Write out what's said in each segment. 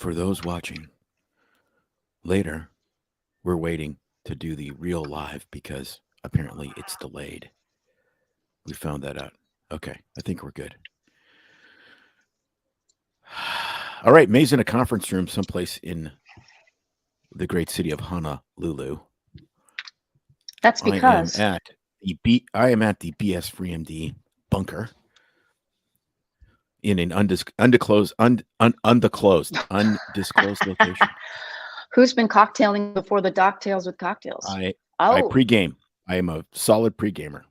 for those watching later, we're waiting to do the real live because apparently it's delayed. We found that out. Okay, I think we're good. All right, May's in a conference room someplace in the great city of Honolulu. That's because I am at the BS Free MD bunker in an undisclosed location. Who's been cocktailing before the Doctales with cocktails? I pregame. I am a solid pregamer.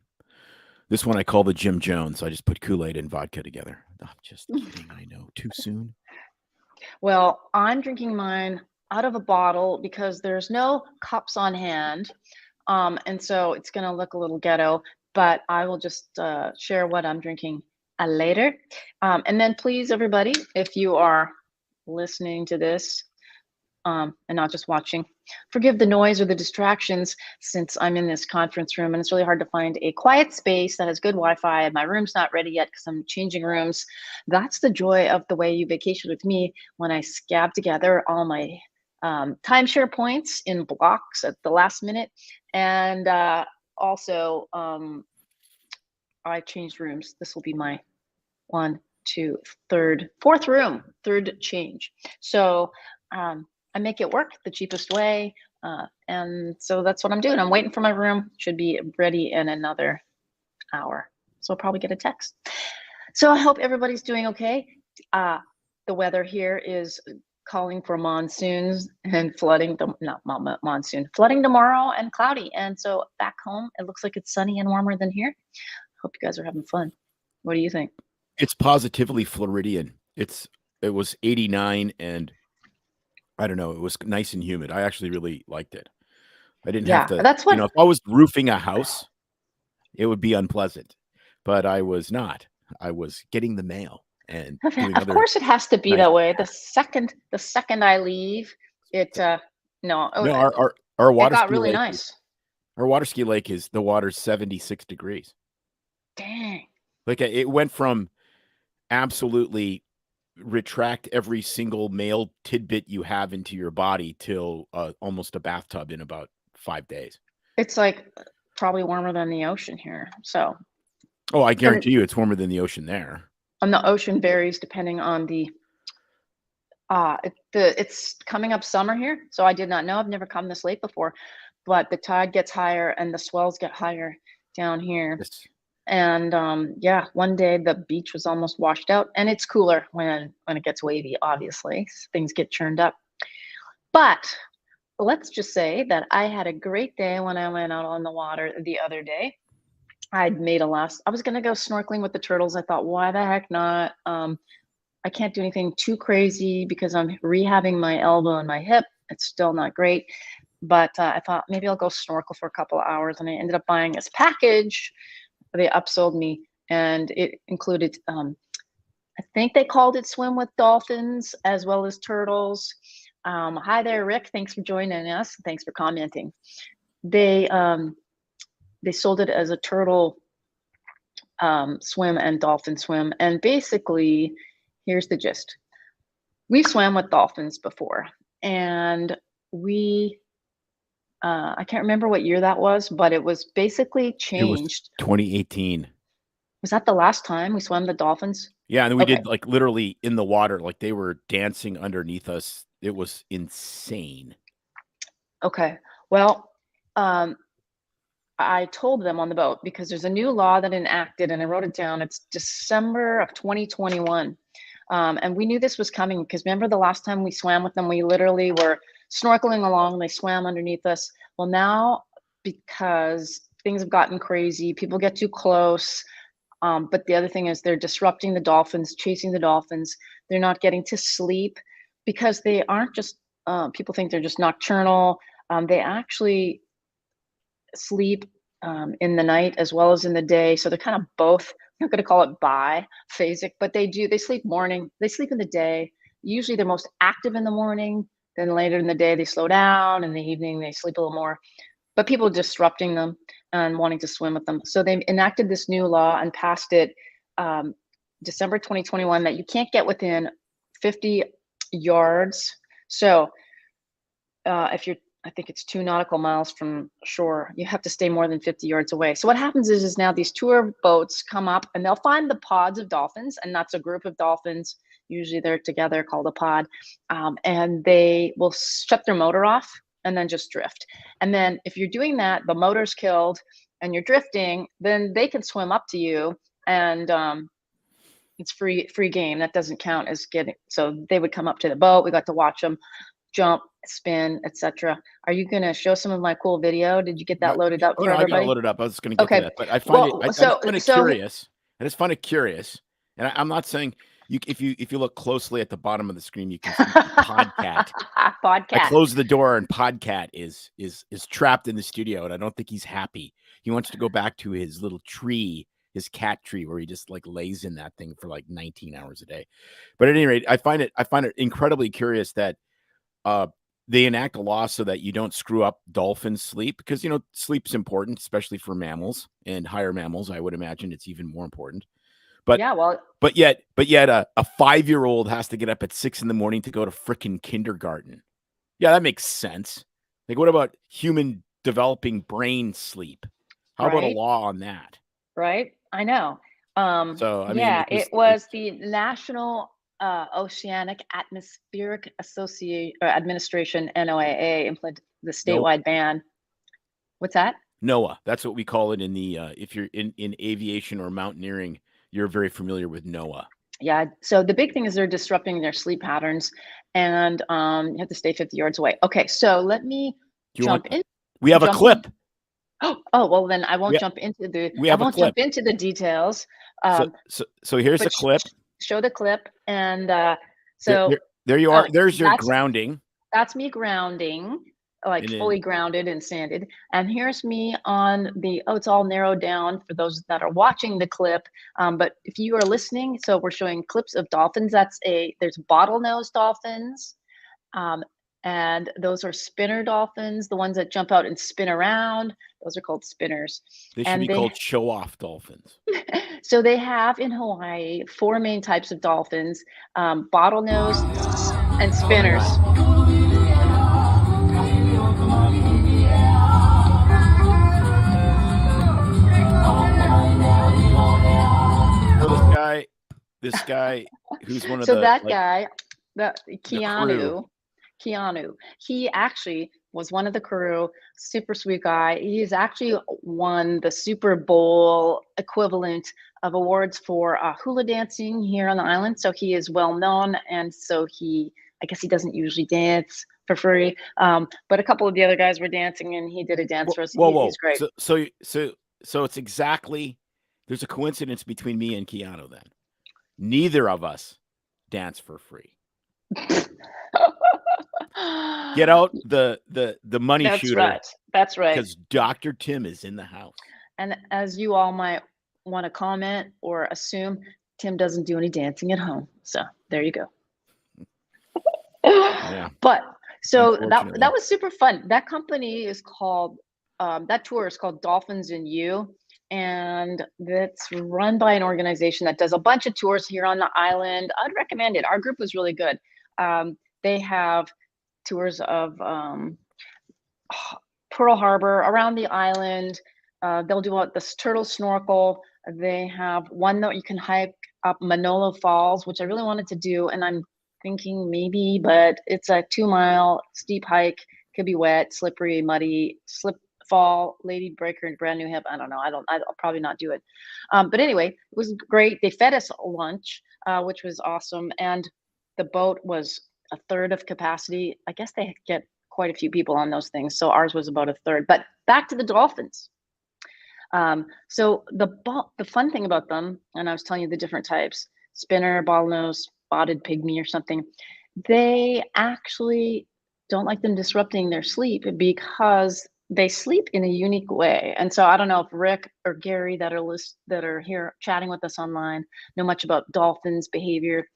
This one I call the Jim Jones. I just put Kool-Aid and vodka together. I'm just kidding. I know. Too soon. Well, I'm drinking mine out of a bottle because there's no cups on hand. And so it's going to look a little ghetto, but I will just share what I'm drinking later. And then please, everybody, if you are listening to this and not just watching, forgive the noise or the distractions since I'm in this conference room and it's really hard to find a quiet space that has good Wi-Fi and my room's not ready yet because I'm changing rooms. That's the joy of the way you vacation with me when I scab together all my timeshare points in blocks at the last minute. And also I changed rooms. This will be my fourth room, third change. So I make it work the cheapest way. And so that's what I'm doing. I'm waiting for my room. Should be ready in another hour. So I'll probably get a text. So I hope everybody's doing okay. The weather here is calling for monsoons and flooding, flooding tomorrow and cloudy. And so back home, it looks like it's sunny and warmer than here. Hope you guys are having fun. What do you think? It's positively Floridian. It was 89 and I don't know. It was nice and humid. I actually really liked it. I didn't have to, that's what, if I was roofing a house, it would be unpleasant, but I was not. I was getting the mail and of course it has to be that way. The second I leave, our water got ski really lake nice. Our water ski lake the water's 76 degrees. Dang. Like it went from absolutely retract every single male tidbit you have into your body till almost a bathtub in about 5 days. It's like probably warmer than the ocean here. So. Oh, I guarantee you it's warmer than the ocean there. And the ocean varies depending on it's coming up summer here. So I did not know. I've never come this late before, but the tide gets higher and the swells get higher down here. Yes. And one day the beach was almost washed out, and it's cooler when it gets wavy, obviously. Things get churned up. But let's just say that I had a great day when I went out on the water the other day. I was going to go snorkeling with the turtles. I thought, why the heck not? I can't do anything too crazy because I'm rehabbing my elbow and my hip. It's still not great. But I thought maybe I'll go snorkel for a couple of hours. And I ended up buying this package. They upsold me, and it included, I think they called it Swim with Dolphins as well as turtles. Hi there, Rick. Thanks for joining us. Thanks for commenting. They sold it as a turtle swim and dolphin swim. And basically, here's the gist. We swam with dolphins before, and I can't remember what year that was, but it was basically changed. It was 2018. Was that the last time we swam the dolphins? Yeah, and then we did like literally in the water, like they were dancing underneath us. It was insane. Okay. Well, I told them on the boat because there's a new law that enacted, and I wrote it down. It's December of 2021. And we knew this was coming because remember the last time we swam with them, we literally were snorkeling along, they swam underneath us. Well, now, because things have gotten crazy, people get too close. But the other thing is they're disrupting the dolphins, chasing the dolphins. They're not getting to sleep because they aren't just, people think they're just nocturnal. They actually sleep in the night as well as in the day. So they're kind of both, I'm not going to call it biphasic, but they sleep morning, they sleep in the day. Usually they're most active in the morning. Then later in the day, they slow down. In the evening, they sleep a little more. But people are disrupting them and wanting to swim with them. So they enacted this new law and passed it December 2021 that you can't get within 50 yards. So if you're, I think it's 2 nautical miles from shore, you have to stay more than 50 yards away. So what happens is now these tour boats come up and they'll find the pods of dolphins, and that's a group of dolphins. Usually they're together called a pod, and they will shut their motor off and then just drift. And then if you're doing that, the motor's killed and you're drifting, then they can swim up to you, and it's free game. That doesn't count as getting. So they would come up to the boat. We got to watch them jump, spin, etc. Are you going to show some of my cool video? Did you get that loaded up for I got it everybody? loaded up. I was just going to get to Okay. that, but I find Well, I just find it curious. I just find it curious, and I'm not saying if you look closely at the bottom of the screen, you can see Podcat. Podcat. I closed the door, and Podcat is trapped in the studio, and I don't think he's happy. He wants to go back to his little tree, his cat tree, where he just like lays in that thing for like 19 hours a day. But at any rate, I find it incredibly curious that they enact a law so that you don't screw up dolphins' sleep, because sleep's important, especially for mammals, and higher mammals. I would imagine it's even more important. But yeah, well, but yet a 5-year-old has to get up at 6 a.m. to go to frickin' kindergarten. Yeah, that makes sense. Like, what about human developing brain sleep? How about a law on that? Right, I know. So I mean, it was the National Oceanic Atmospheric Administration, NOAA, implemented the statewide ban. What's that? NOAA. That's what we call it in the if you're in aviation or mountaineering, you're very familiar with NOAA. Yeah. So the big thing is they're disrupting their sleep patterns, and you have to stay 50 yards away. Okay, so let me jump in. We have a clip. Oh, well, then I won't jump into the. I won't jump into the details. So here's the clip. Show the clip, and so there you are. There's your grounding. That's me grounding, like fully grounded and sanded. And here's me on the. Oh, it's all narrowed down for those that are watching the clip. But if you are listening, so we're showing clips of dolphins. There's bottlenose dolphins. And those are spinner dolphins, the ones that jump out and spin around. Those are called spinners. They should be called show-off dolphins. So they have in Hawaii 4 main types of dolphins: bottlenose and spinners. So this guy, who's one of Keanu, he actually was one of the crew, super sweet guy. He's actually won the Super Bowl equivalent of awards for hula dancing here on the island. So he is well known. And so I guess he doesn't usually dance for free. But a couple of the other guys were dancing, and he did a dance for us. He's great. So it's exactly, there's a coincidence between me and Keanu then. Neither of us dance for free. Get out the money shooter. That's right. Because Dr. Tim is in the house. And as you all might want to comment or assume, Tim doesn't do any dancing at home. So there you go. Yeah. But so that was super fun. That company is called that tour is called Dolphins and You. And that's run by an organization that does a bunch of tours here on the island. I'd recommend it. Our group was really good. They have tours of Pearl Harbor, around the island. They'll do this turtle snorkel. They have one that you can hike up Manolo Falls, which I really wanted to do, and I'm thinking maybe, but it's a 2-mile steep hike. Could be wet, slippery, muddy, fall, lady breaker, and brand new hip. I don't know. I'll probably not do it. But anyway, it was great. They fed us lunch, which was awesome, and the boat was a third of capacity. I guess they get quite a few people on those things, so ours was about a third. But back to the dolphins. So the fun thing about them, and I was telling you the different types: spinner, bottlenose, spotted pygmy, or something. They actually don't like them disrupting their sleep because they sleep in a unique way. And so I don't know if Rick or Gary that are here chatting with us online know much about dolphins' behavior.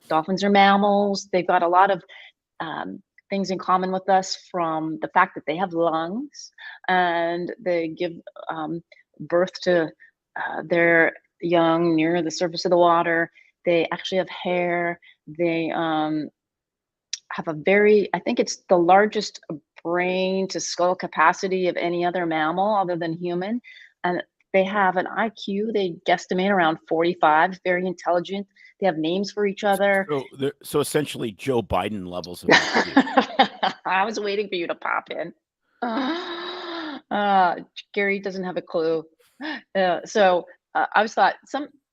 Dolphins are mammals. They've got a lot of things in common with us, from the fact that they have lungs and they give birth to their young near the surface of the water. They actually have hair. They have a very, I think it's the largest brain to skull capacity of any other mammal other than human. And they have an IQ, they guesstimate around 45, very intelligent. They have names for each other. So essentially Joe Biden levels of IQ. I was waiting for you to pop in. Gary doesn't have a clue. I always thought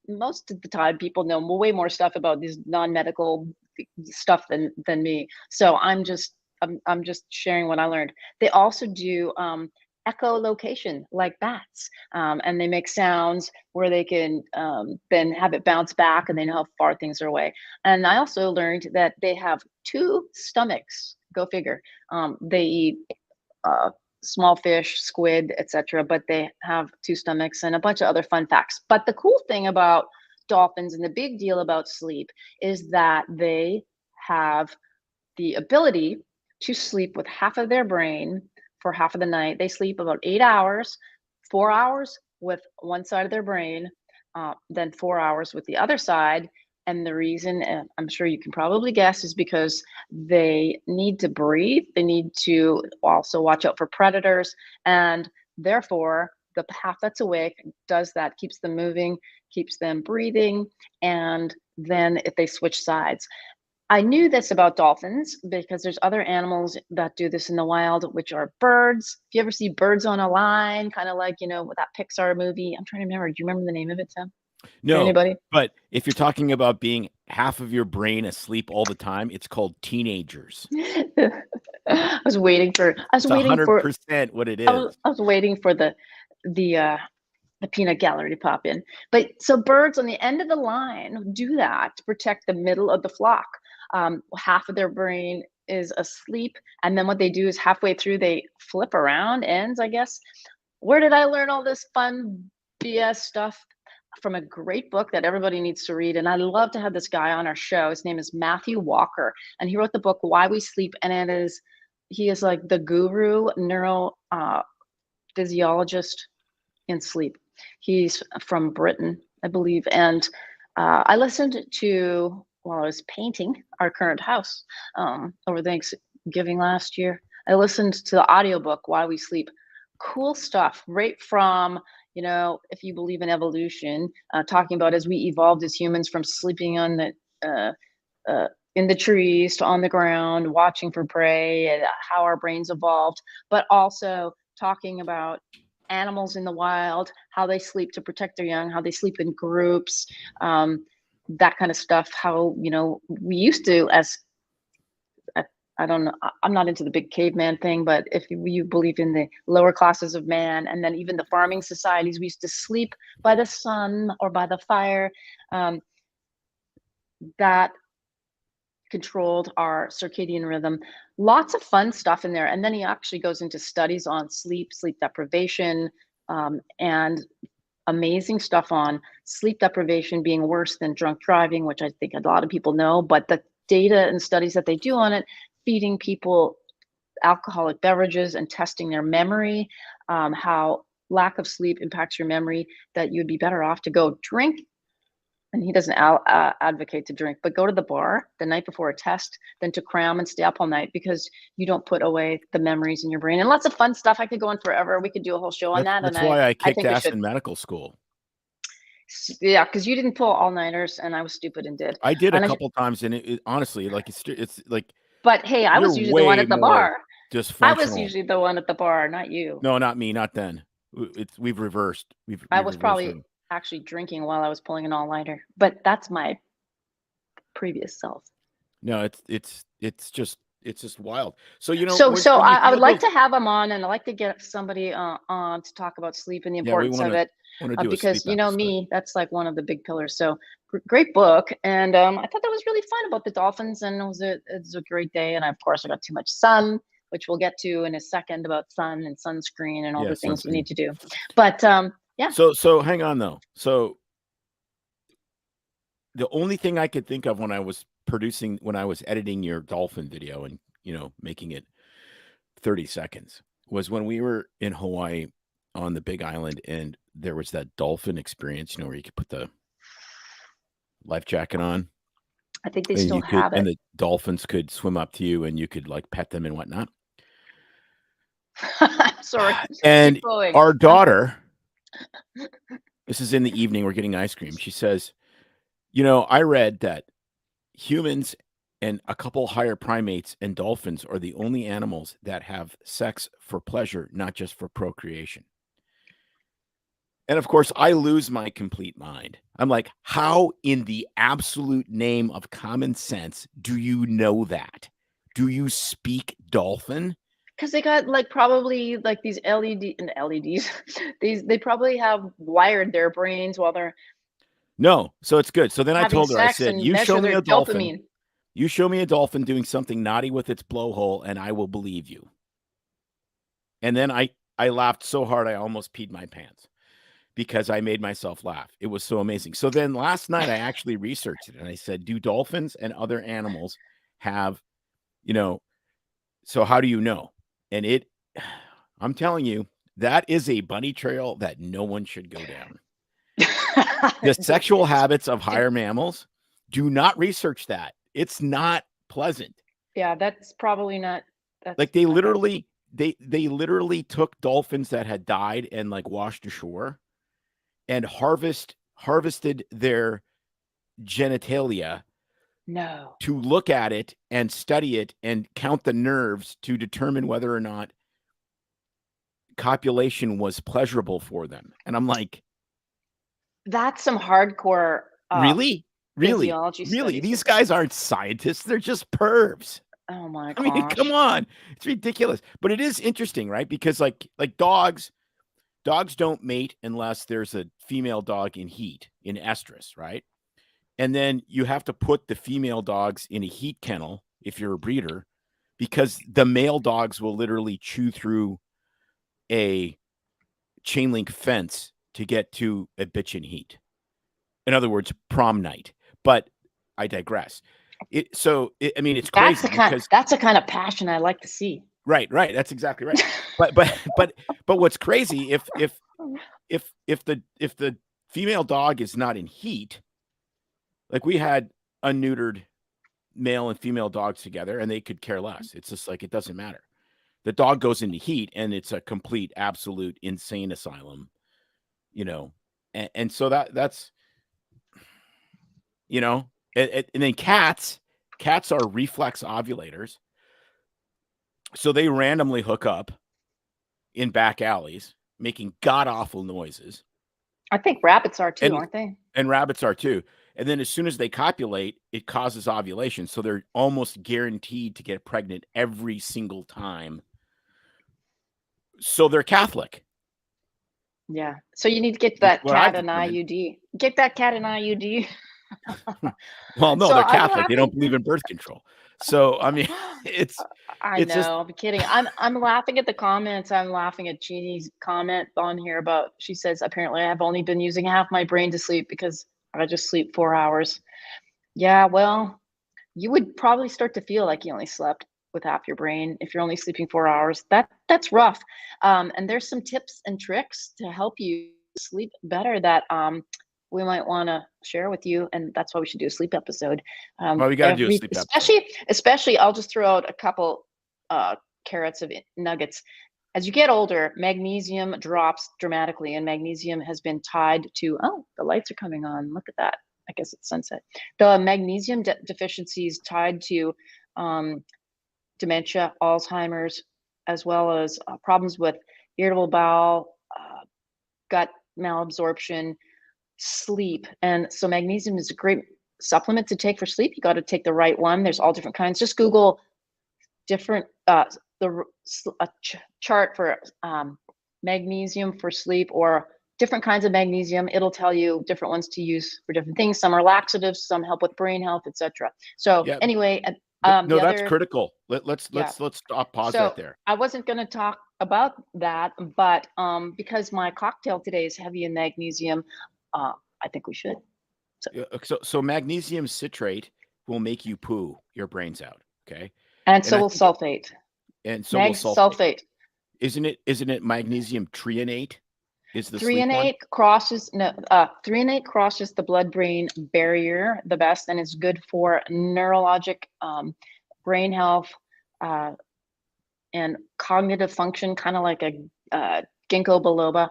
most of the time people know way more stuff about these non-medical stuff than me. So I'm just sharing what I learned. They also do echolocation like bats, and they make sounds where they can then have it bounce back, and they know how far things are away. And I also learned that they have two stomachs. Go figure. They eat small fish, squid, etc. But they have two stomachs and a bunch of other fun facts. But the cool thing about dolphins and the big deal about sleep is that they have the ability to sleep with half of their brain for half of the night. They sleep about 8 hours, 4 hours with one side of their brain, then 4 hours with the other side. And the reason, I'm sure you can probably guess, is because they need to breathe. They need to also watch out for predators. And therefore, the half that's awake does that, keeps them moving, keeps them breathing. And then if they switch sides, I knew this about dolphins because there's other animals that do this in the wild, which are birds. If you ever see Birds on a Line, kind of like, with that Pixar movie, I'm trying to remember. Do you remember the name of it, Sam? No, anybody? But if you're talking about being half of your brain asleep all the time, it's called teenagers. I was waiting for. It's 100% what it is. I was waiting for the peanut gallery to pop in. But so birds on the end of the line do that to protect the middle of the flock. Half of their brain is asleep, and then what they do is halfway through they flip around ends, I guess. Where did I learn all this fun BS stuff? From a great book that everybody needs to read. And I love to have this guy on our show. His name is Matthew Walker, and he wrote the book Why We Sleep. And he is like the guru neuro physiologist in sleep. He's from Britain, I believe. And I listened to, while I was painting our current house over Thanksgiving last year, I listened to the audiobook Why We Sleep. Cool stuff, right from, if you believe in evolution, talking about as we evolved as humans from sleeping on in the trees to on the ground, watching for prey, and how our brains evolved, but also talking about animals in the wild, how they sleep to protect their young, how they sleep in groups, that kind of stuff. How, we used to, as I don't know, I'm not into the big caveman thing, but if you believe in the lower classes of man, and then even the farming societies, we used to sleep by the sun or by the fire, that controlled our circadian rhythm. Lots of fun stuff in there. And then he actually goes into studies on sleep deprivation, and amazing stuff on sleep deprivation being worse than drunk driving, which I think a lot of people know, but the data and studies that they do on it, feeding people alcoholic beverages and testing their memory, how lack of sleep impacts your memory, that you'd be better off to go drink. And he doesn't advocate to drink, but go to the bar the night before a test than to cram and stay up all night, because you don't put away the memories in your brain. And lots of fun stuff. I could go on forever. We could do a whole show on that. That's why I kicked ass in medical school. Yeah, because you didn't pull all-nighters, and I was stupid and did. I did a couple times, and it honestly, like, it's like. But hey, I was usually the one at the bar. I was usually the one at the bar, not you. No, not me, not then. We've reversed. I was probably actually drinking while I was pulling an all-nighter, but that's my previous self. No, it's just wild. So I would like to have him on, and I'd like to get somebody on to talk about sleep and the importance of it, because me, that's like one of the big pillars. So great book, and I thought that was really fun about the dolphins, and it was a great day. And of course I got too much sun, which we'll get to in a second, about sun and sunscreen and all the things we need to do. But yeah. So hang on though. So the only thing I could think of when I was editing your dolphin video and, making it 30 seconds was when we were in Hawaii on the Big Island, and there was that dolphin experience, where you could put the life jacket on. I think they And still you could, have and it. the dolphins could swim up to you, and you could like pet them and whatnot. Sorry, keep And going. our daughter, this is in the evening, we're getting ice cream. She says, I read that humans and a couple higher primates and dolphins are the only animals that have sex for pleasure, not just for procreation. And of course, I lose my complete mind. I'm like, how in the absolute name of common sense do you know that? Do you speak dolphin? Because they got like probably like these LED and LEDs. They probably have wired their brains while they're No. So it's good. So then I having told her, I sex said, and you show measure me their a dolphin. dopamine. You show me a dolphin doing something naughty with its blowhole, and I will believe you. And then I laughed so hard I almost peed my pants because I made myself laugh. It was so amazing. So then last night I actually researched it and I said, do dolphins and other animals have, so how do you know? And I'm telling you, that is a bunny trail that no one should go down. The sexual habits of higher mammals, do not research that. It's not pleasant. Yeah, that's probably not. Like they literally took dolphins that had died and like washed ashore and harvested their genitalia No. to look at it and study it and count the nerves to determine whether or not copulation was pleasurable for them. And I'm like, That's some hardcore really? physiology studies. These guys aren't scientists. They're just pervs. Oh my I mean, come gosh. on. It's ridiculous. But it is interesting, right? Because like dogs don't mate unless there's a female dog in heat, in estrus, right? And then you have to put the female dogs in a heat kennel if you're a breeder, because the male dogs will literally chew through a chain link fence to get to a bitch in heat. In other words, prom night. But I digress. I mean, it's crazy That's the kind of passion I like to see. Right. That's exactly right. but what's crazy if the female dog is not in heat, like we had unneutered male and female dogs together and they could care less. It's just like, it doesn't matter. The dog goes into heat and it's a complete, absolute insane asylum, and so that's, and then cats are reflex ovulators. So they randomly hook up in back alleys, making god-awful noises. I think rabbits are too, aren't they? And rabbits are too. And then as soon as they copulate, it causes ovulation. So they're almost guaranteed to get pregnant every single time. So they're Catholic. Yeah. So you need to get that cat an IUD. Get that cat an IUD. Well, no, they're Catholic. They don't believe in birth control. So I mean, I know. I'm kidding. I'm laughing at the comments. I'm laughing at Jeannie's comment on here about, she says, apparently I've only been using half my brain to sleep because I just sleep 4 hours. Yeah, well, you would probably start to feel like you only slept with half your brain if you're only sleeping 4 hours. That's rough. And there's some tips and tricks to help you sleep better that we might want to share with you, and that's why we should do a sleep episode. Well, we got to do a sleep episode. Especially, I'll just throw out a couple carrots of nuggets. As you get older, magnesium drops dramatically, and magnesium has been tied to, oh, the lights are coming on. Look at that. I guess it's sunset. The magnesium deficiency is tied to dementia, Alzheimer's, as well as problems with irritable bowel, gut malabsorption, sleep. And so magnesium is a great supplement to take for sleep. You got to take the right one. There's all different kinds. Just Google different chart for magnesium for sleep, or different kinds of magnesium. It'll tell you different ones to use for different things. Some are laxatives, some help with brain health, etc. So anyway, no, that's critical. Let's stop, pause right there. I wasn't going to talk about that, but because my cocktail today is heavy in magnesium, I think we should. So magnesium citrate will make you poo your brains out. Okay. And so will sulfate. And so will sulfate. Isn't it magnesium trionate? is the 3 sleep and one. 8 crosses no 3 and 8 crosses the blood-brain barrier the best, and it's good for neurologic brain health uh, and cognitive function, kind of like a ginkgo biloba.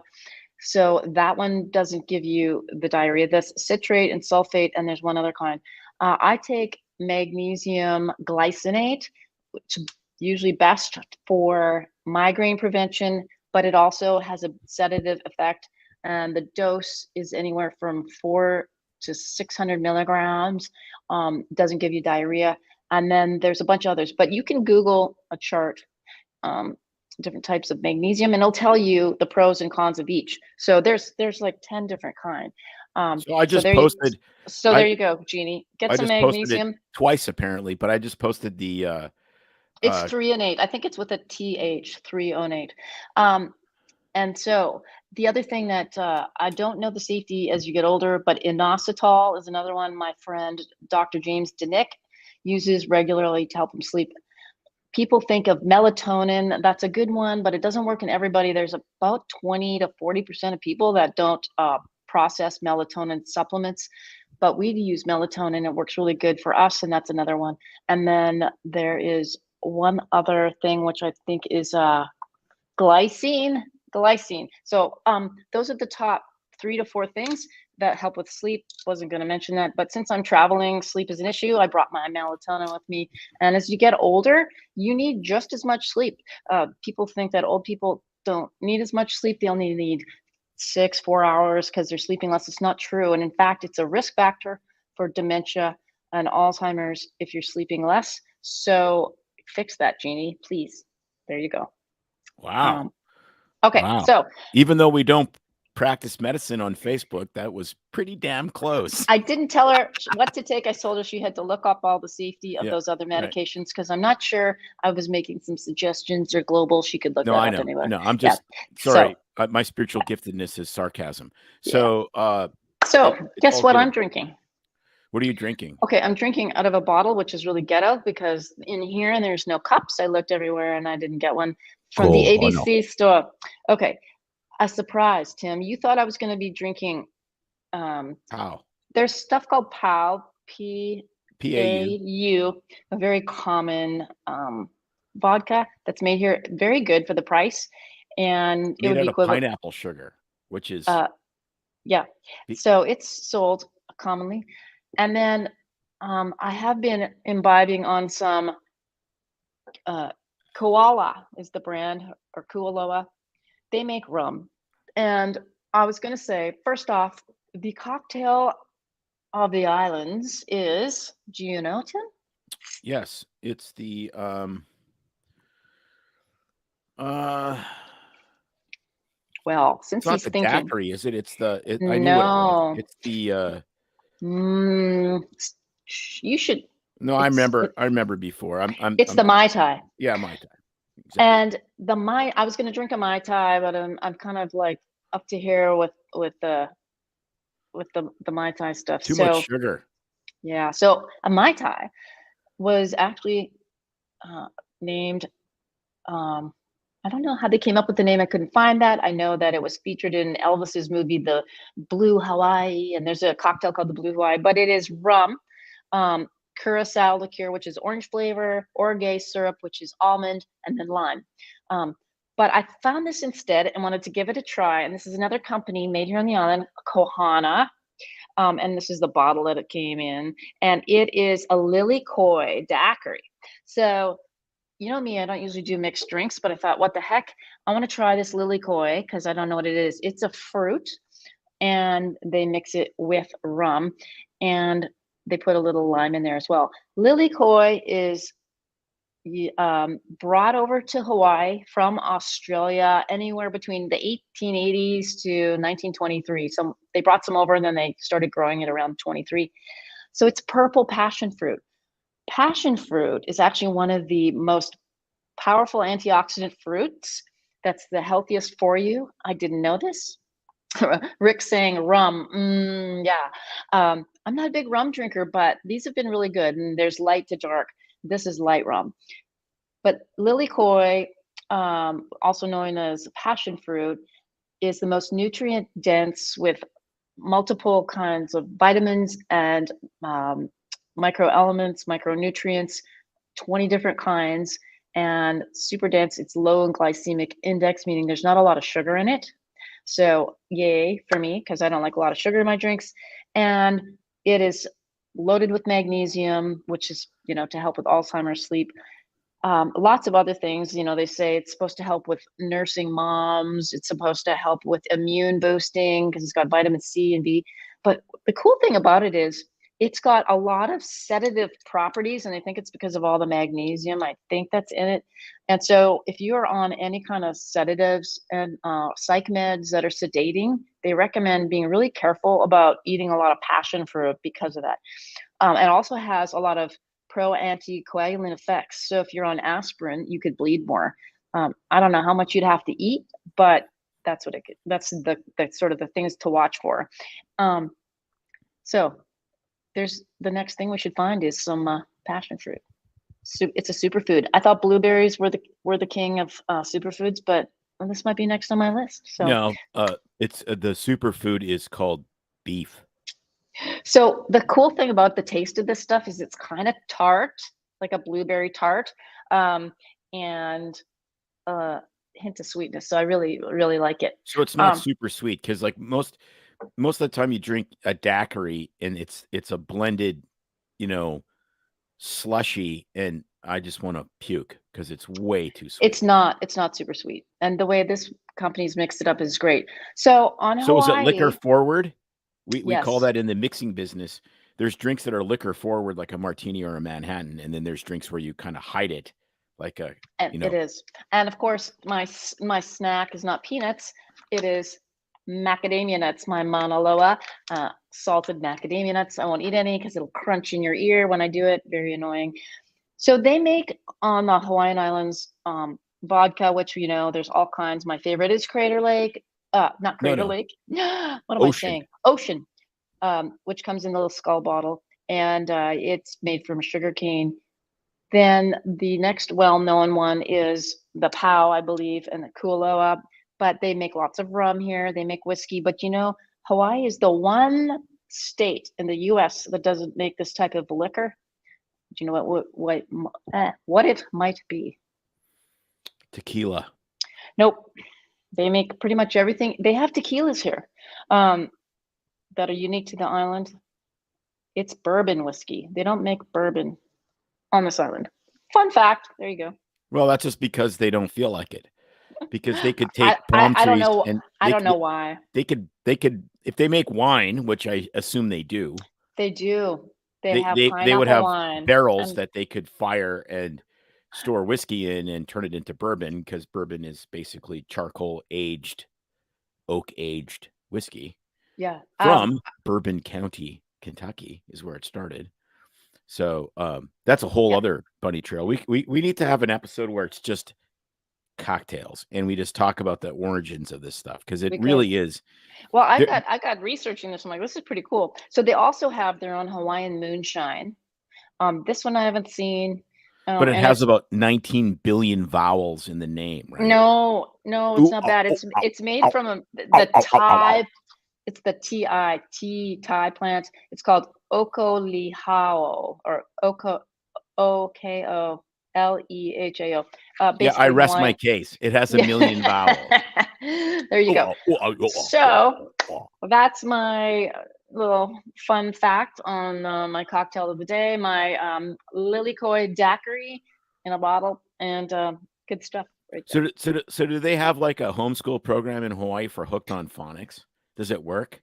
So that one doesn't give you the diarrhea. That's citrate and sulfate, and there's one other kind. I take magnesium glycinate, which is usually best for migraine prevention, but it also has a sedative effect. And the dose is anywhere from 4 to 600 milligrams. Doesn't give you diarrhea. And then there's a bunch of others, but you can Google a chart, um, different types of magnesium, and it'll tell you the pros and cons of each. So there's like 10 different kind. So I So just there you posted. so I there you go, Jeannie. Get I some just posted it magnesium. twice apparently, but I just posted the It's uh 3 and 8. I think it's with a TH, 3 and 8. Um, and so the other thing that I don't know the safety as you get older, but inositol is another one my friend Dr. James Denick uses regularly to help him sleep. People think of melatonin, that's a good one, but it doesn't work in everybody. There's about 20 to 40% of people that don't process melatonin supplements, but we use melatonin. It works really good for us, and that's another one. And then there is one other thing, which I think is glycine. Glycine. So those are the top 3 to 4 things that help with sleep. Wasn't going to mention that, but since I'm traveling, sleep is an issue. I brought my melatonin with me. And as you get older, you need just as much sleep. People think that old people don't need as much sleep. They only need 4 hours because they're sleeping less. It's not true. And in fact, it's a risk factor for dementia and Alzheimer's if you're sleeping less. So fix that, Jeannie, please. There you go. wow. Okay, Wow. so Even though we don't practice medicine on Facebook, that was pretty damn close. I didn't tell her what to take. I told her she had to look up all the safety of Yeah, those other right. medications because I'm not sure I was making some suggestions or global. She could look No, that I up know. anywhere. No, I'm Yeah. just So sorry. My spiritual giftedness is sarcasm. yeah. So So it's guess all what good. I'm drinking? What are you drinking? Okay, I'm drinking out of a bottle, which is really ghetto because in here there's no cups. I looked everywhere and I didn't get one from the Oh, no. ABC store. Okay, a surprise, Tim. You thought I was going to be drinking. How? There's stuff called PAL, PAU. PAU, a very common vodka that's made here. Very good for the price, and it Made would be out of equivalent. pineapple sugar, which is Yeah, P- so it's sold commonly, and then I have been imbibing on some Koala is the brand, or Kualoa. They make rum, and I was going to say first off, the cocktail of the islands is, do you know, Tim? yes, it's the uh Well, it's since not he's the thinking, daiquiri, is it? I knew what it was. no, It's the mm, you should. no, It's I remember before. it's the Mai Tai, Yeah, Mai Tai. Exactly. and the Mai. I was going to drink a Mai Tai, but I'm kind of like up to here with the Mai Tai stuff. Too much So sugar. yeah, so a Mai Tai was actually named. Um, I don't know how they came up with the name. I couldn't find that. I know that it was featured in Elvis's movie, The Blue Hawaii, and there's a cocktail called the Blue Hawaii, but it is rum, um, curacao liqueur, which is orange flavor, orgeat syrup, which is almond, and then lime. Um, but I found this instead and wanted to give it a try. And this is another company made here on the island, Kohana. And this is the bottle that it came in. And it is a Lily Koi daiquiri. So you know me, I don't usually do mixed drinks, but I thought, what the heck? I want to try this Lily Koi because I don't know what it is. It's a fruit and they mix it with rum and they put a little lime in there as well. Lily Koi is brought over to Hawaii from Australia anywhere between the 1880s to 1923. So they brought some over and then they started growing it around 23. So it's purple passion fruit. Passion fruit is actually one of the most powerful antioxidant fruits. That's the healthiest for you. I didn't know this. Rick saying rum. Yeah. I'm not a big rum drinker, but these have been really good. And there's light to dark. This is light rum. But Lily Koi, also known as passion fruit, is the most nutrient dense with multiple kinds of vitamins and microelements, micronutrients, 20 different kinds, and super dense. It's low in glycemic index, meaning there's not a lot of sugar in it. So yay for me, because I don't like a lot of sugar in my drinks. And it is loaded with magnesium, which is, to help with Alzheimer's, sleep. Lots of other things. They say it's supposed to help with nursing moms. It's supposed to help with immune boosting because it's got vitamin C and B. But the cool thing about it is it's got a lot of sedative properties, and I think it's because of all the magnesium. I think that's in it. And so if you are on any kind of sedatives and psych meds that are sedating, they recommend being really careful about eating a lot of passion fruit because of that. And also has a lot of pro-anticoagulant effects. So if you're on aspirin, you could bleed more. I don't know how much you'd have to eat, but that's what that's the sort of the things to watch for. So there's the next thing we should find is some passion fruit. It's a superfood. I thought blueberries were the king of superfoods, but this might be next on my list. So no, it's the superfood is called beef. So the cool thing about the taste of this stuff is it's kind of tart, like a blueberry tart, and hint of sweetness. So I really, really like it. So it's not super sweet because like most of the time you drink a daiquiri and it's a blended, slushy, and I just want to puke because it's way too sweet. It's not super sweet, and the way this company's mixed it up is great. So on Hawaii, is it liquor forward? We Yes. call that in the mixing business. There's drinks that are liquor forward, like a martini or a Manhattan, and then there's drinks where you kind of hide it, like a. It is, and of course my snack is not peanuts. It is macadamia nuts. My Mauna Loa salted macadamia nuts. I won't eat any because it'll crunch in your ear when I do it. Very annoying. So they make on the Hawaiian Islands vodka, which there's all kinds. My favorite is Crater Lake. Not Crater Lake. What am I saying? Ocean, which comes in a little skull bottle, and it's made from sugarcane. Then the next well-known one is the Pau, I believe, and the Kualoa. But they make lots of rum here. They make whiskey. But Hawaii is the one state in the U.S. that doesn't make this type of liquor. Do you know what it might be? Tequila. Nope. They make pretty much everything. They have tequilas here that are unique to the island. It's bourbon whiskey. They don't make bourbon on this island. Fun fact. There you go. Well, that's just because they don't feel like it. Because they could take palm trees. I don't know why. They could if they make wine, which I assume they do. They do. They would have wine barrels that they could fire and store whiskey in and turn it into bourbon, because bourbon is basically charcoal aged, oak aged whiskey. Yeah. From Bourbon County, Kentucky is where it started. So that's a whole other bunny trail. We need to have an episode where it's just cocktails and we just talk about the origins of this stuff, because it really is. Well, I got researching this. I'm like, this is pretty cool. So they also have their own Hawaiian moonshine. This one I haven't seen. But it has about 19 billion vowels in the name, right? No, it's not bad. It's made from the Thai. It's the Thai plant. It's called Okolihao or Okolehao. Yeah, I rest my case. It has a million vowels. There you go. So that's my little fun fact on my cocktail of the day. My Lilikoi daiquiri in a bottle, and good stuff. Right there. So do they have like a homeschool program in Hawaii for Hooked on Phonics? Does it work?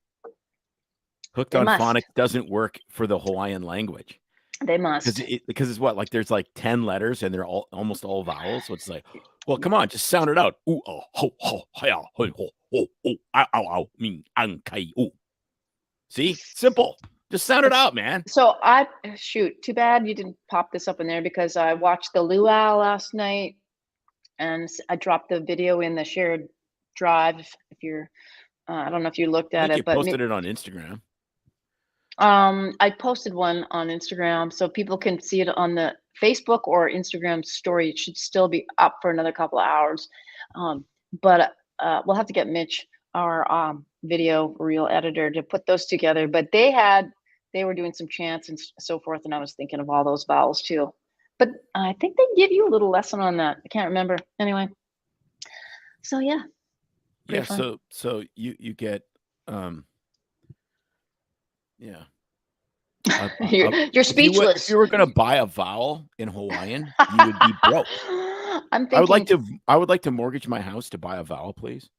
Hooked on Phonics doesn't work for the Hawaiian language. They must, because it's what, like there's like 10 letters and they're almost all vowels. So it's like, well, come on, just sound it out. Ooh, oh, ho, ho, hi, ho, ho, oh, oh, ow, ow, ow, mean, an, kai, ooh. See, simple. Just sound it out, man. So too bad you didn't pop this up in there, because I watched the luau last night, and I dropped the video in the shared drive. If you're, I don't know if you looked at it, but you posted it on Instagram. I posted one on Instagram, so people can see it on the Facebook or Instagram story. It should still be up for another couple of hours. But we'll have to get Mitch our video reel editor to put those together, but they were doing some chants and so forth, and I was thinking of all those vowels too. But I think they give you a little lesson on that. I can't remember. Anyway. So yeah. Yeah, Fun. so you get yeah. You're If speechless. you were gonna buy a vowel in Hawaiian, you would be broke. I'm thinking I would like to mortgage my house to buy a vowel, please.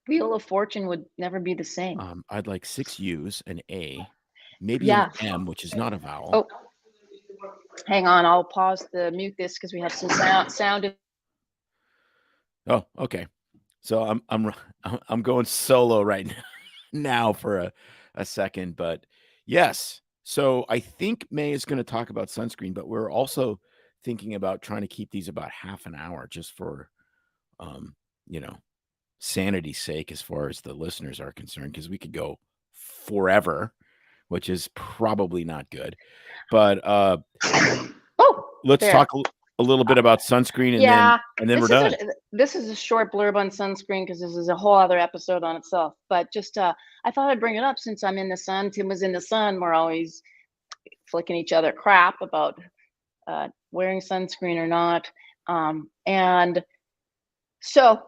Wheel of Fortune would never be the same. I'd like 6 U's, an A, maybe an Yeah. M, which is not a vowel. Oh, hang on. I'll pause the mute this because we have some sound. Oh, okay. So I'm going solo right now for a second, but yes. So I think May is going to talk about sunscreen, but we're also thinking about trying to keep these about half an hour just for, you know, sanity's sake as far as the listeners are concerned, because we could go forever, which is probably not good. But let's talk a little bit about sunscreen, and then we're done. This is a short blurb on sunscreen because this is a whole other episode on itself. But just I thought I'd bring it up since I'm in the sun. Tim was in the sun. We're always flicking each other crap about wearing sunscreen or not. And so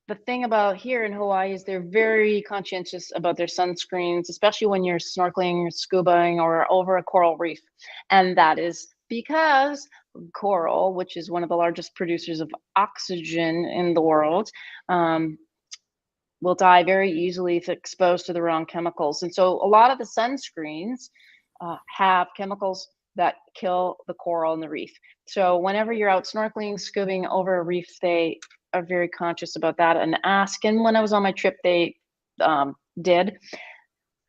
the thing about here in Hawaii is they're very conscientious about their sunscreens, especially when you're snorkeling or scubaing or over a coral reef. And that is because coral, which is one of the largest producers of oxygen in the world, will die very easily if exposed to the wrong chemicals. And so a lot of the sunscreens have chemicals that kill the coral in the reef. So whenever you're out snorkeling, scubaing over a reef, they are very conscious about that and ask. And when I was on my trip, they did.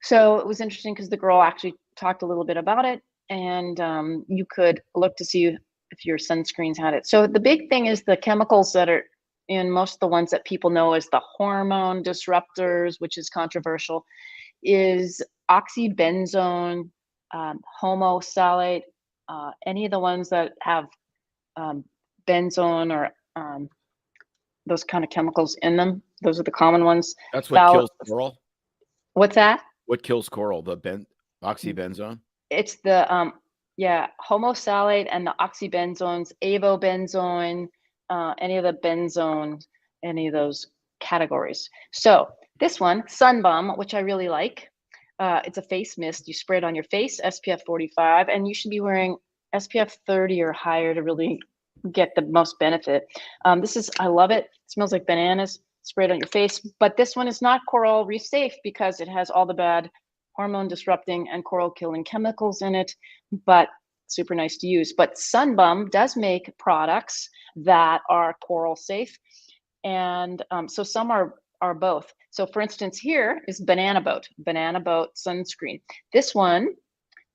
So it was interesting because the girl actually talked a little bit about it, and you could look to see if your sunscreens had it. So the big thing is the chemicals that are in most of the ones that people know as the hormone disruptors, which is controversial, is oxybenzone, homosalate, any of the ones that have benzone or those kind of chemicals in them. Those are the common ones. That's what kills coral. What's that? What kills coral? The oxybenzone? It's the homosalate and the oxybenzones, avobenzone, any of the benzones, any of those categories. So this one, Sun Bum, which I really like. It's a face mist. You spray it on your face, SPF 45, and you should be wearing SPF 30 or higher to really get the most benefit. I love it. It smells like bananas. Spray it on your face. But this one is not coral reef safe because it has all the bad hormone disrupting and coral killing chemicals in it, but super nice to use. But Sun Bum does make products that are coral safe. And so some are both. So for instance, here is Banana Boat sunscreen. This one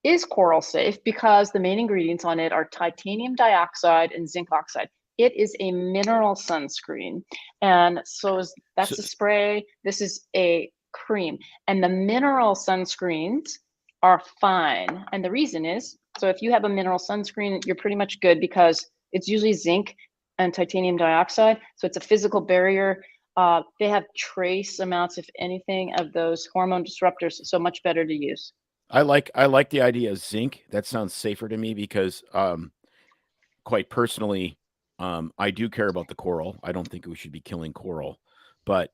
is coral safe because the main ingredients on it are titanium dioxide and zinc oxide. It is a mineral sunscreen. And so that's a spray. This is a cream. And the mineral sunscreens are fine. And the reason is, so if you have a mineral sunscreen, you're pretty much good because it's usually zinc and titanium dioxide. So it's a physical barrier. They have trace amounts, if anything, of those hormone disruptors. So much better to use. I like the idea of zinc. That sounds safer to me because quite personally, I do care about the coral. I don't think we should be killing coral. But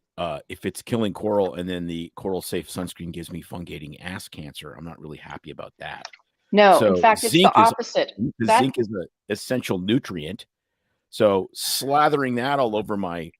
if it's killing coral and then the coral safe sunscreen gives me fungating ass cancer, I'm not really happy about that. No, in fact, it's the opposite. Zinc is an essential nutrient. So slathering that all over my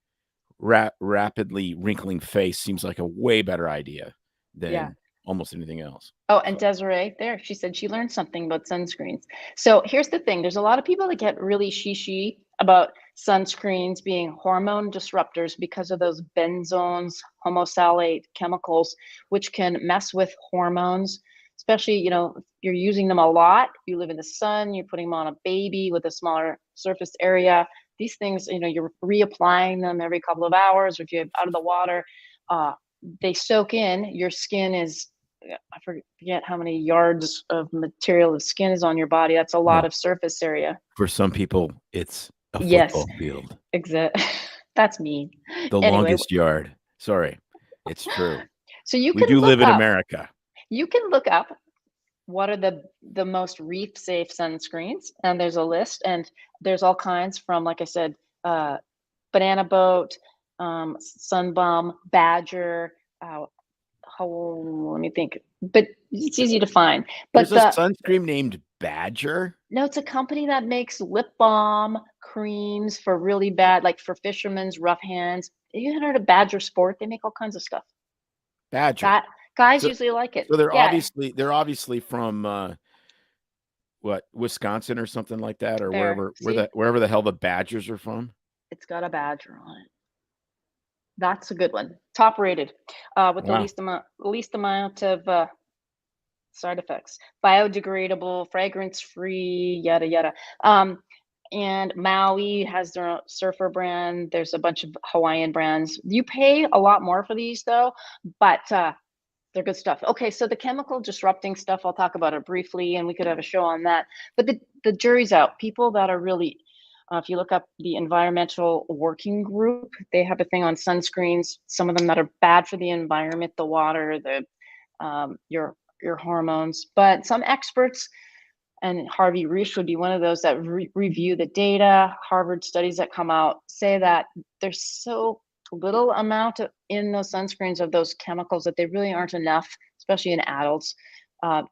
rapidly wrinkling face seems like a way better idea than almost anything else. Oh, and Desiree there, she said she learned something about sunscreens. So here's the thing. There's a lot of people that get really she about sunscreens being hormone disruptors because of those benzones, homosalate chemicals, which can mess with hormones, especially, if you're using them a lot, you live in the sun, you're putting them on a baby with a smaller surface area. These things, you're reapplying them every couple of hours, or if you're out of the water, they soak in. Your skin is, I forget how many yards of material of skin is on your body. That's a lot of surface area. For some people, it's a football field. Exactly. That's mean. The longest yard. Sorry. It's true. So you We can do look live in up. America. You can look up what are the most reef safe sunscreens, and there's a list, and there's all kinds from, like I said, Banana Boat, Sunbum, Badger. Let me think. But it's easy to find. But There's a sunscreen named Badger. no, it's a company that makes lip balm creams for really bad, like for fishermen's rough hands. You heard of Badger Sport? They make all kinds of stuff. Badger. Guys So, usually like it. so they're Yeah, obviously from what, Wisconsin or something like that, or there. See, wherever the hell the Badgers are from. it's got a badger on it. That's a good one. Top rated, with the Wow. least amount of side effects. Biodegradable, fragrance free, yada yada. And Maui has their own surfer brand. There's a bunch of Hawaiian brands. You pay a lot more for these though, but they're good stuff. Okay, so the chemical disrupting stuff, I'll talk about it briefly, and we could have a show on that. But the jury's out. People that are really, if you look up the Environmental Working Group, they have a thing on sunscreens. Some of them that are bad for the environment, the water, your hormones. But some experts, and Harvey Risch would be one of those that review the data. Harvard studies that come out say that there's so little amount in those sunscreens of those chemicals that they really aren't enough, especially in adults,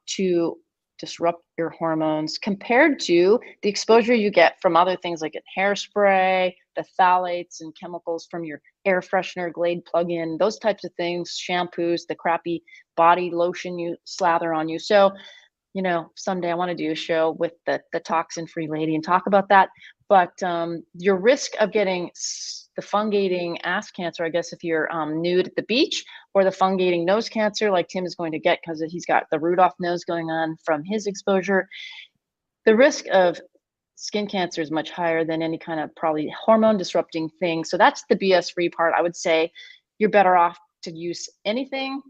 to disrupt your hormones compared to the exposure you get from other things like hairspray, the phthalates and chemicals from your air freshener, Glade plug-in, those types of things, shampoos, the crappy body lotion you slather on you. So, someday I want to do a show with the toxin-free lady and talk about that. But your risk of getting the fungating ass cancer, I guess, if you're nude at the beach, or the fungating nose cancer like Tim is going to get because he's got the Rudolph nose going on from his exposure, the risk of skin cancer is much higher than any kind of probably hormone disrupting thing. So that's the BS free part. I would say you're better off to use anything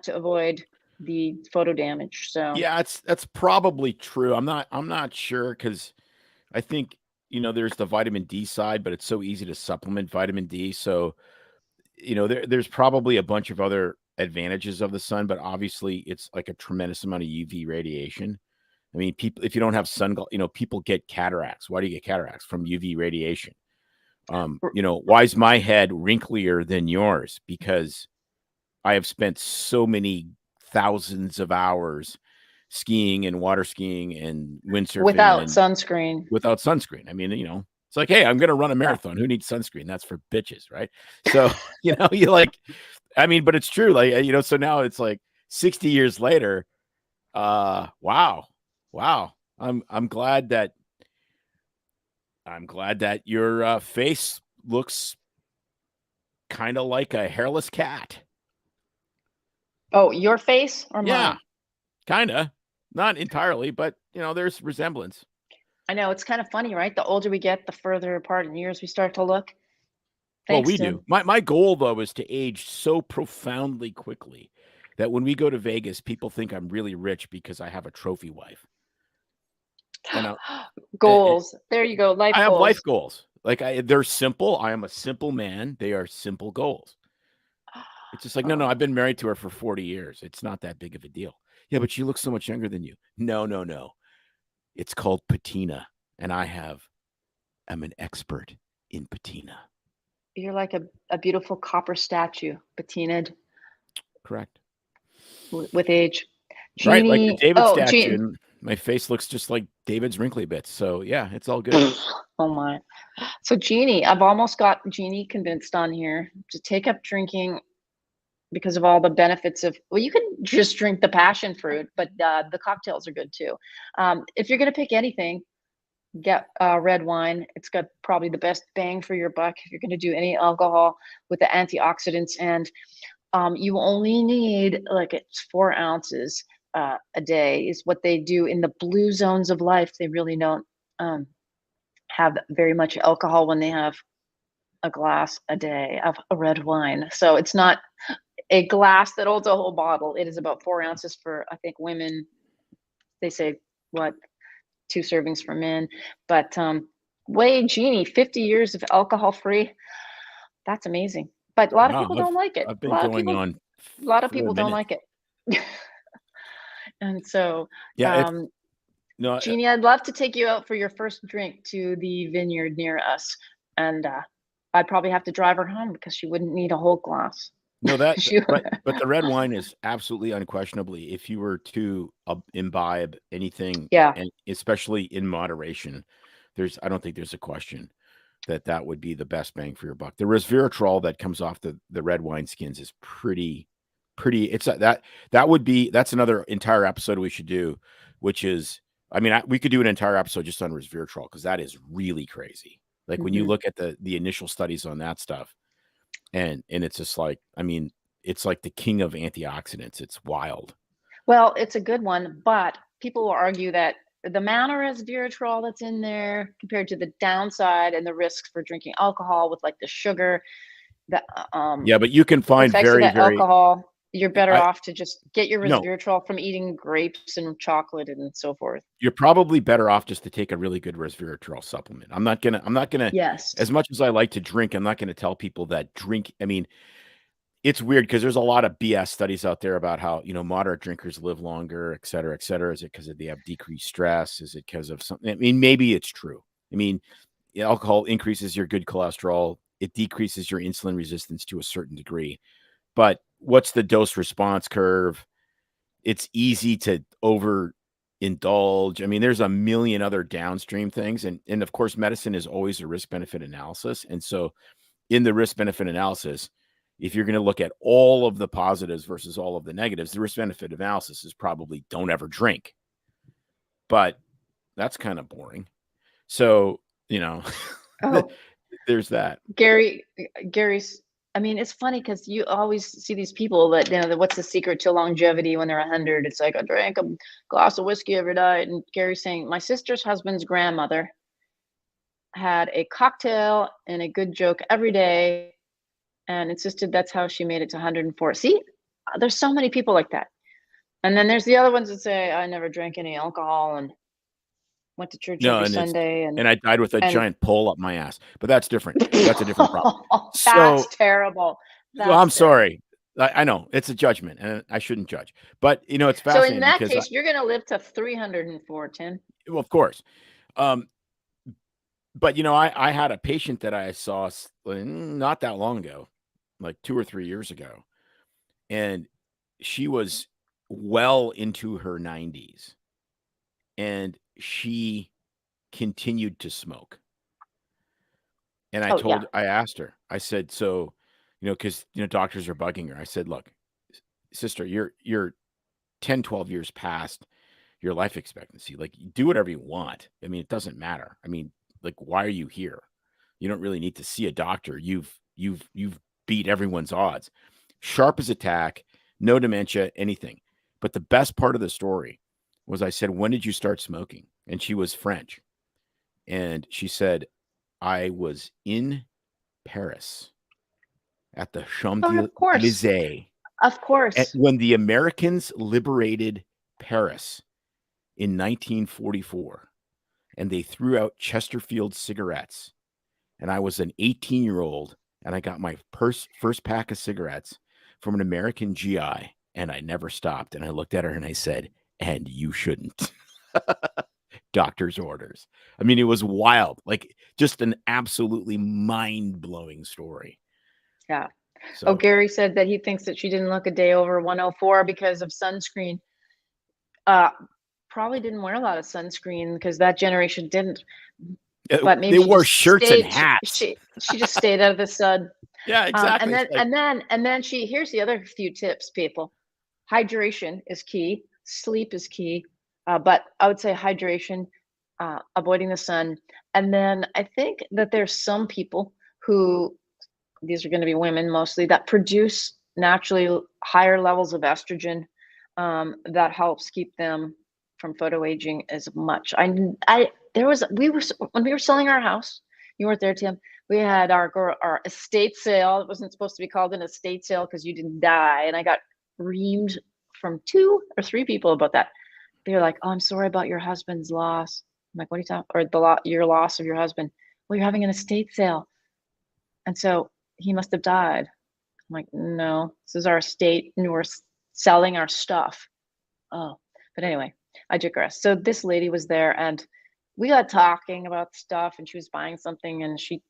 to avoid the photo damage. So Yeah, that's probably true. I'm not sure, because I think, there's the vitamin D side, but it's so easy to supplement vitamin D. So, there's probably a bunch of other advantages of the sun, but obviously it's like a tremendous amount of UV radiation. I mean, people, if you don't have people get cataracts. Why do you get cataracts? From UV radiation. Why is my head wrinklier than yours? Because I have spent so many thousands of hours skiing and water skiing and windsurfing without sunscreen. without sunscreen. I mean, it's like, hey, I'm going to run a marathon. Who needs sunscreen? That's for bitches, right? So, you like, I mean, but it's true. Like, so now it's like 60 years later. Wow. I'm glad that your face looks kind of like a hairless cat. Oh, your face or Yeah, mine? kind of. Not entirely, but there's resemblance. I know, it's kind of funny, right? The older we get, the further apart in years we start to look. Well, Thanks, we Tim. do. My goal, though, is to age so profoundly quickly that when we go to Vegas, people think I'm really rich because I have a trophy wife. And Goals. There you go. Life I have goals. life goals. Like, they're simple. I am a simple man. They are simple goals. It's just like, no, I've been married to her for 40 years. It's not that big of a deal. Yeah, but she looks so much younger than you. No. It's called patina, and I'm an expert in patina. You're like a beautiful copper statue, patinaed. Correct. With age. Jeannie, right, like the David statue, and my face looks just like David's wrinkly bits. So yeah, it's all good. Oh my. So Jeannie, I've almost got Jeannie convinced on here to take up drinking because of all the benefits of, well, you can just drink the passion fruit, but the cocktails are good too. If you're going to pick anything, get red wine. It's got probably the best bang for your buck if you're going to do any alcohol with the antioxidants. And you only need, like, it's 4 ounces a day is what they do in the blue zones of life. They really don't have very much alcohol when they have a glass a day of a red wine. So it's not a glass that holds a whole bottle. It is about 4 ounces for, I think, women. They say, what, 2 servings for men. But Jeannie, 50 years of alcohol free. That's amazing. But a lot of Wow, people don't like it. I've been going on A lot of for a people don't minute. like it. And so, Yeah, it's um, no, Jeannie, I'd love to take you out for your first drink to the vineyard near us, and I'd probably have to drive her home because she wouldn't need a whole glass. no, that She, but the red wine is absolutely unquestionably, if you were to, imbibe anything, yeah. and especially in moderation, I don't think there's a question that that would be the best bang for your buck. The resveratrol that comes off the red wine skins is pretty it's that's another entire episode we should do, which is, I mean, we could do an entire episode just on resveratrol because that is really crazy. Like when you Hmm. look at the initial studies on that stuff, and it's just like, I mean, it's like the king of antioxidants. It's wild. Well, it's a good one, but people will argue that the amount of resveratrol that's in there compared to the downside and the risks for drinking alcohol with like the sugar, the Yeah, but you can find effects of very, the very alcohol, you're better I off to just get your no, resveratrol from eating grapes and chocolate and so forth. you're probably better off just to take a really good resveratrol supplement. I'm not gonna Yes. as much as I like to drink, I'm not gonna tell people that drink. I mean, it's weird because there's a lot of BS studies out there about how, moderate drinkers live longer, et cetera, et cetera. Is it because they have decreased stress? Is it because of something? I mean, maybe it's true. I mean, alcohol increases your good cholesterol. It decreases your insulin resistance to a certain degree. But what's the dose response curve? It's easy to overindulge. I mean, there's a million other downstream things. And of course, medicine is always a risk benefit analysis. And so in the risk benefit analysis, if you're going to look at all of the positives versus all of the negatives, the risk benefit analysis is probably don't ever drink. But that's kind of boring. So, Oh, there's that. Gary, Gary's. I mean, it's funny because you always see these people that what's the secret to longevity when they're 100? It's like I drank a glass of whiskey every night, and Gary's saying my sister's husband's grandmother had a cocktail and a good joke every day, and insisted that's how she made it to 104. See, there's so many people like that, and then there's the other ones that say I never drank any alcohol and went to church No, every and it's Sunday, and I died with a and giant pole up my ass, but that's different. That's a different problem. that's So, terrible. well, I'm That's terrible. sorry. I know it's a judgment, and I shouldn't judge. But it's So in fascinating that because case, you're going to live to 304, Tim. well, of course. Um, but I had a patient that I saw not that long ago, like 2 or 3 years ago, and she was well into her 90s, and she continued to smoke. And Oh yeah. I asked her, I said, so, because, doctors are bugging her. I said, look, sister, you're 10, 12 years past your life expectancy. Like, do whatever you want. I mean, it doesn't matter. I mean, like, why are you here? You don't really need to see a doctor. You've beat everyone's odds. Sharp as a tack, no dementia, anything. But the best part of the story was I said, when did you start smoking? And she was French. And she said, I was in Paris at the Oh, of course. Champs-Élysées Of course. when the Americans liberated Paris in 1944, and they threw out Chesterfield cigarettes. And I was an 18-year-old, and I got my first pack of cigarettes from an American GI, and I never stopped. And I looked at her and I said, and you shouldn't. Doctor's orders. I mean, it was wild, like just an absolutely mind-blowing story. Yeah. Oh, So, Gary said that he thinks that she didn't look a day over 104 because of sunscreen. Probably didn't wear a lot of sunscreen because that generation didn't. But maybe they she wore just shirts and stayed. hats. She just stayed out of the sun. Yeah, And exactly. It's then like, here's the other few tips, people. Hydration is key. Sleep is key. But I would say hydration, avoiding the sun. And then I think that there's some people who, these are going to be women mostly, that produce naturally higher levels of estrogen, that helps keep them from photo aging as much. There was, we were, when we were selling our house, you weren't there, Tim. We had our estate sale. It wasn't supposed to be called an estate sale because you didn't die. And I got reamed from 2 or 3 people about that. They're like, "Oh, I'm sorry about your husband's loss." I'm like, "What are you talking? Or your loss of your husband?" Well, you're having an estate sale, and so he must have died. I'm like, no, this is our estate and we're selling our stuff. Oh, but anyway, I digress. So this lady was there and we got talking about stuff and she was buying something and I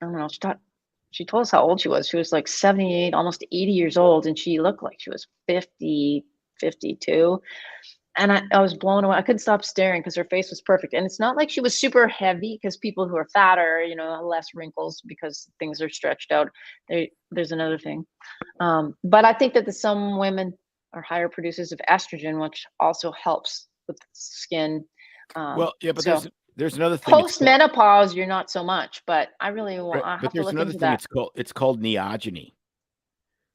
don't know, she told us how old she was. She was like 78, almost 80 years old, and she looked like she was 50, 52. And I was blown away. I couldn't stop staring because her face was perfect. And it's not like she was super heavy because people who are fatter, you know, have less wrinkles because things are stretched out. There's another thing. But I think that some women are higher producers of estrogen, which also helps with skin. Well, yeah, but So there's another thing. post menopause, you're not so much, but I really want. I But have to there's look another into thing. that. It's called neogeny.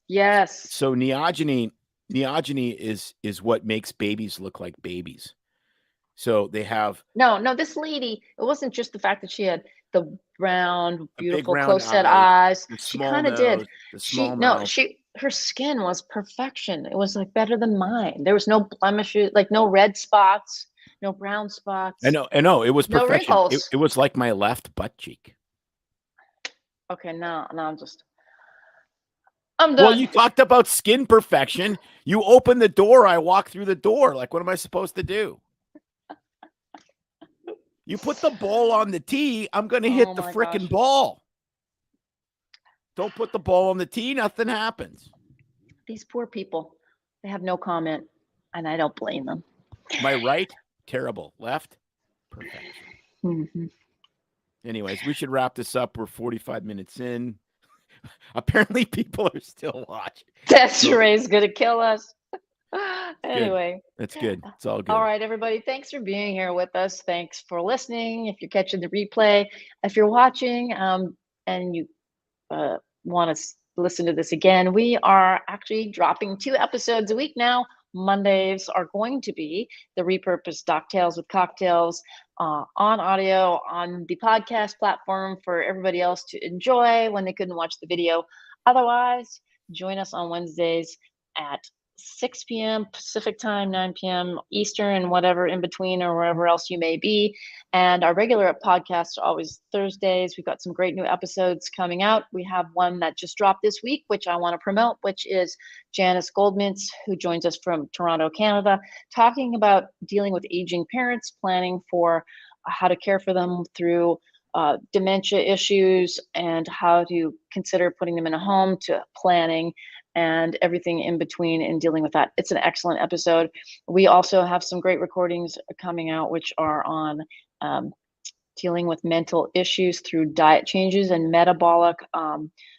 Yes. So neogeny is what makes babies look like babies. So they have No, this lady, it wasn't just the fact that she had the round, big beautiful, round close set eyes, eyes. the She small kind of did. nose, the small mouth. Her skin was perfection. It was like better than mine. There was no blemishes, like no red spots, no brown spots. I know. It was No perfection. wrinkles. It was like my left butt cheek. Okay, now I'm done. Well, you talked about skin perfection. You open the door, I walk through the door. Like, what am I supposed to do? You put the ball on the tee, I'm going to hit the frickin' ball. Don't put the ball on the tee, nothing happens. These poor people, they have no comment, and I don't blame them. My right, terrible. Left, perfection. Mm-hmm. Anyways, we should wrap this up. We're 45 minutes in. Apparently, people are still watching. Desiree's going to kill us. Anyway, that's good. It's all good. All right, everybody. Thanks for being here with us. Thanks for listening. If you're catching the replay, if you're watching and you want to listen to this again, we are actually dropping 2 episodes a week now. Mondays are going to be the repurposed Doctales with cocktails on audio on the podcast platform for everybody else to enjoy when they couldn't watch the video. Otherwise, join us on Wednesdays at 6 p.m. Pacific time, 9 p.m. Eastern, whatever in between or wherever else you may be. And our regular podcasts are always Thursdays. We've got some great new episodes coming out. We have one that just dropped this week, which I want to promote, which is Janice Goldmintz, who joins us from Toronto, Canada, talking about dealing with aging parents, planning for how to care for them through dementia issues and how to consider putting them in a home, to planning and everything in between and dealing with that. It's an excellent episode. We also have some great recordings coming out, which are on dealing with mental issues through diet changes and metabolic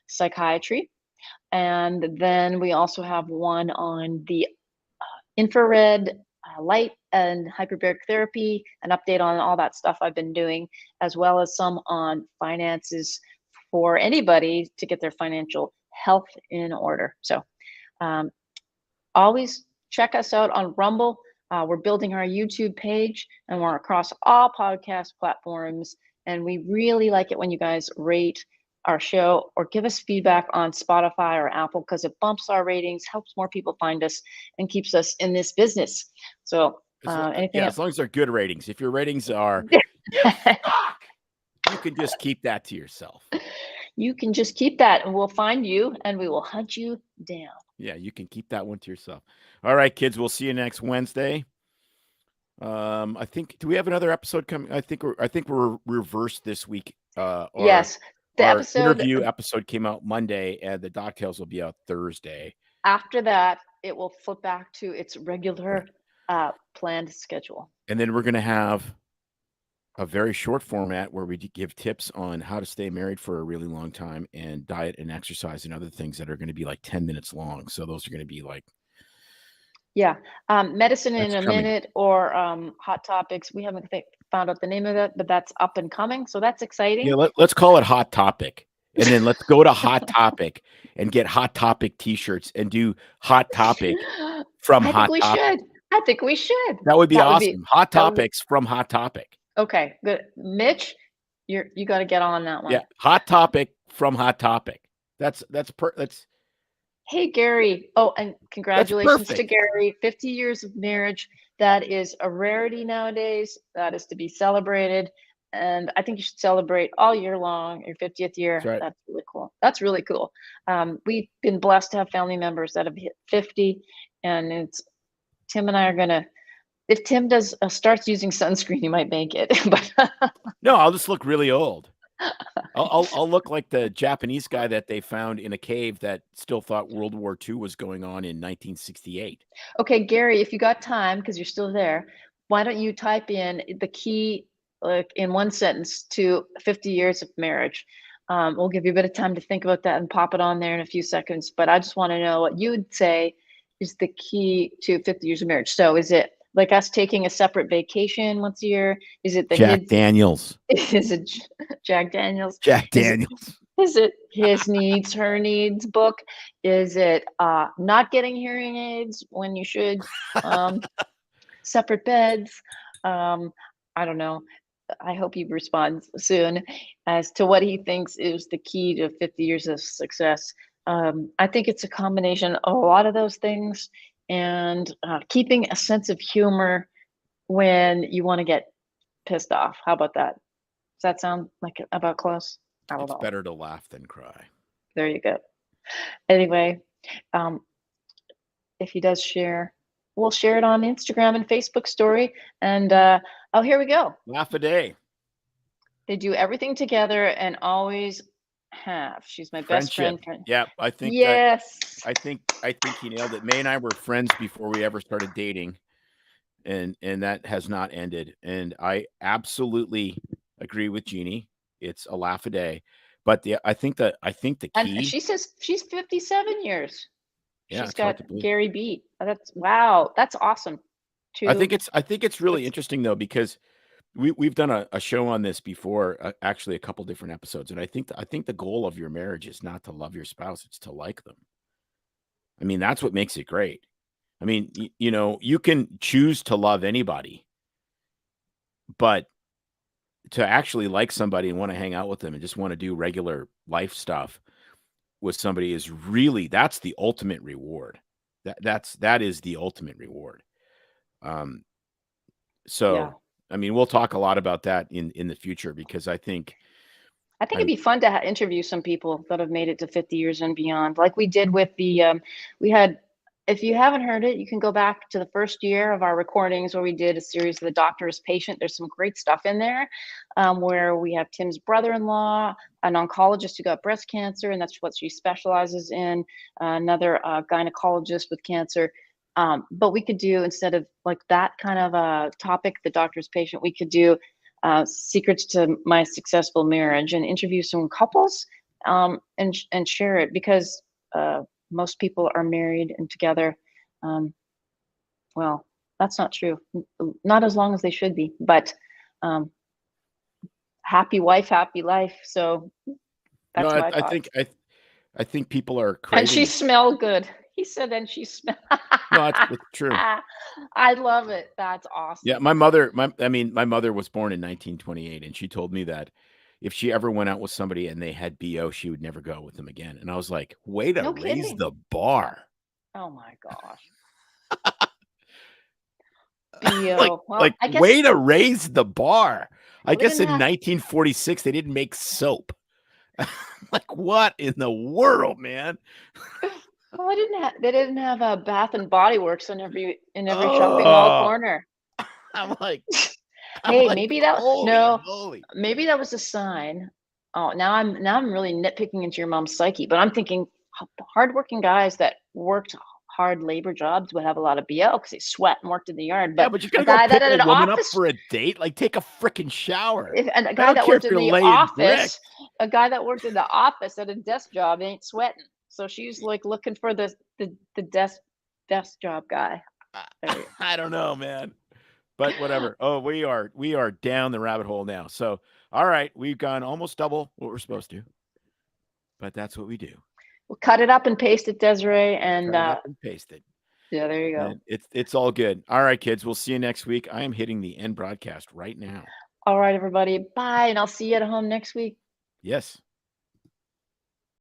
psychiatry. And then we also have one on the infrared light and hyperbaric therapy, an update on all that stuff I've been doing, as well as some on finances for anybody to get their financial health in order. So always check us out on Rumble. We're building our YouTube page and we're across all podcast platforms. And we really like it when you guys rate our show or give us feedback on Spotify or Apple, because it bumps our ratings, helps more people find us, and keeps us in this business. So anything as long as they're good ratings. If your ratings are you can just keep that to yourself. You can just keep that and we'll find you and we will hunt you down. Yeah, you can keep that one to yourself. All right, kids, we'll see you next Wednesday. I think, do we have another episode coming? I think we're reversed this week. Yes. Our interview episode came out Monday and the Doctales will be out Thursday. After that, it will flip back to its regular planned schedule. And then we're going to have a very short format where we give tips on how to stay married for a really long time and diet and exercise and other things that are going to be like 10 minutes long. So those are going to be like, medicine in a minute or hot topics. We haven't found out the name of it, but that's up and coming. So that's exciting. Yeah, let's call it Hot Topic. And then let's go to Hot Topic and get Hot Topic t-shirts and do Hot Topic from Hot Topic. I think we should. That would be awesome. Hot Topics from Hot Topic. Okay, good. Mitch, you got to get on that one. Yeah, Hot Topic from Hot Topic. That's Hey, Gary. Oh, and congratulations to Gary. 50 years of marriage. That is a rarity nowadays. That is to be celebrated. and I think you should celebrate all year long your 50th That's year. right. That's really cool. That's really cool. We've been blessed to have family members that have hit 50, and it's Tim and I are gonna. If Tim does starts using sunscreen, he might make it. But No, I'll just look really old. I'll look like the Japanese guy that they found in a cave that still thought World War II was going on in 1968. okay, Gary, if you got time, because you're still there, why don't you type in the key, like in one sentence, to 50 years of marriage? We'll give you a bit of time to think about that and pop it on there in a few seconds. But I just want to know what you would say is the key to 50 years of marriage. So is it like us taking a separate vacation once a year? Is it the Jack his? Daniels. Is it Jack Daniels? Jack Is it Daniels. is it his needs, her needs book? Is it not getting hearing aids when you should? Um, Separate beds. I don't know. I hope he responds soon as to what he thinks is the key to 50 years of success. I think it's a combination of a lot of those things, and keeping a sense of humor when you want to get pissed off. How about that? Does that sound like about close? I don't It's know. better to laugh than cry. There you go. Anyway, um, if he does share, we'll share it on Instagram and Facebook story. And oh, here we go. Laugh a day. They do everything together and always have. She's my best Friendship. friend. Yeah, I think Yes. I think he nailed it. May and I were friends before we ever started dating, and that has not ended. And I absolutely agree with Jeannie. It's a laugh a day. But I think the And key, she says she's 57 years. yeah, She's it's hard got to believe. Gary beat. That's wow. That's awesome. I think it's really interesting though, because we've done a show on this before, actually a couple different episodes, and I think the goal of your marriage is not to love your spouse, it's to like them. I mean, that's what makes it great. I mean, you can choose to love anybody, but to actually like somebody and want to hang out with them and just want to do regular life stuff with somebody is really, that's the ultimate reward. That is the ultimate reward. Um, Yeah. so I mean, we'll talk a lot about that in the future, because I think It'd be fun to interview some people that have made it to 50 years and beyond, like we did with the. We had, if you haven't heard it, you can go back to the first year of our recordings where we did a series of The Doctor's Patient. There's some great stuff in there, where we have Tim's brother-in-law, an oncologist who got breast cancer, and that's what she specializes in. Another gynecologist with cancer. But we could do, instead of like that kind of a topic, The Doctor's Patient, we could do secrets to my successful marriage, and interview some couples, and share it, because most people are married and together. Well, that's not true. Not as long as they should be, but happy wife, happy life. So that's my I thoughts. think I think people are And she craving. smelled good. He said, and she smelled. No, it's true. I love it. That's Yeah, awesome. my mother was born in 1928, and she told me that if she ever went out with somebody and they had BO, she would never go with them again. And I was like, way to No raise kidding. the bar. Oh my gosh. Like, BO. Well, I guess way to raise the bar. I well, they guess didn't in have 1946 they didn't make soap. Like, what in the world, man? well, they didn't have a Bath and Body Works in every shopping mall Oh, corner. I'm like, Hey, maybe that holy no, moly. maybe that was a sign. Oh, now I'm really nitpicking into your mom's psyche, but I'm thinking hardworking guys that worked hard labor jobs would have a lot of BO because they sweat and worked in the yard. Yeah, But but you're a gonna go guy that pick at a an woman up office, for a date? Like, take a freaking shower. and a I guy don't that care worked if in you're the laying bricks. office, a guy that worked in the office at a desk job ain't sweating. So she's like looking for the desk job guy. I don't know, man. But whatever. Oh, we are down the rabbit hole now. So, all right, we've gone almost double what we're supposed to. But that's what we do. We'll cut it up and paste it, Desiree, and Cut it up and paste it. yeah, there you go. And it's all good. All right, kids, we'll see you next week. I am hitting the end broadcast right now. All right, everybody. Bye, and I'll see you at home next week. Yes.